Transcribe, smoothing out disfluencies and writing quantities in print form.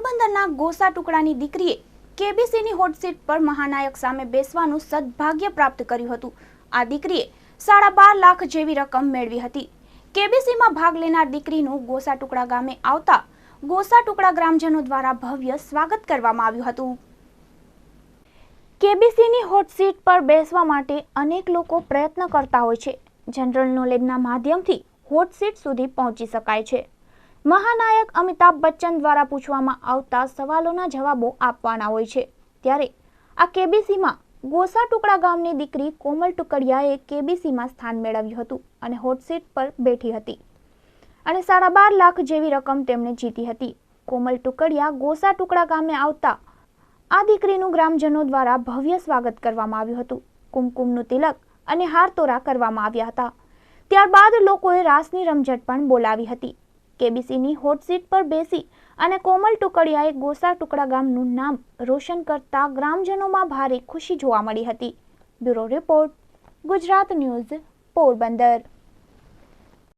પોરબંદરના ગોસા ટુકડાની દીકરીએ કેબીસીની hot seat પર મહાનાયક સામે બેસવાનું સદભાગ્ય પ્રાપ્ત કર્યું હતું। આ દીકરીએ 12.5 લાખ જેવી રકમ મેળવી હતી। કેબીસીમાં ભાગ લેનાર દીકરીનું ગોસા ટુકડા ગામે આવતા ગોસા ટુકડા ગ્રામજનો દ્વારા ભવ્ય સ્વાગત કરવામાં આવ્યું હતું। કેબીસીની હોટ સીટ પર બેસવા માટે અનેક લોકો પ્રયત્ન કરતા હોય છે। જનરલ નોલેજના માધ્યમથી હોટ સીટ સુધી પહોંચી શકાય છે। મહાનાયક અમિતાભ બચ્ચન દ્વારા પૂછવામાં આવતા સવાલોના જવાબો આપવાના હોય છે। ત્યારે આ કેબીસીમાં ગોસા ટુકડા ગામની દીકરી કોમલ ટુકડિયાએ કેબીસીમાં સ્થાન મેળવ્યું હતું અને હોટ સીટ પર બેઠી હતી અને 12.5 લાખ જેવી રકમ તેમણે જીતી હતી। કોમલ ટુકડિયા ગોસા ટુકડા ગામે આવતા આ દીકરીનું ગ્રામજનો દ્વારા ભવ્ય સ્વાગત કરવામાં આવ્યું હતું। કુમકુમનું તિલક અને હારતોરા કરવામાં આવ્યા હતા। ત્યારબાદ લોકોએ રાસની રમઝટ પણ બોલાવી હતી। કેબીસીની હોટ સીટ પર બેસી અને કોમલ ટુકડિયાએ ગોસા ટુકડા ગામનું નામ રોશન કરતા ગ્રામજનોમાં ભારે ખુશી જોવા મળી હતી। Bureau report, Gujarat news, Porbandar.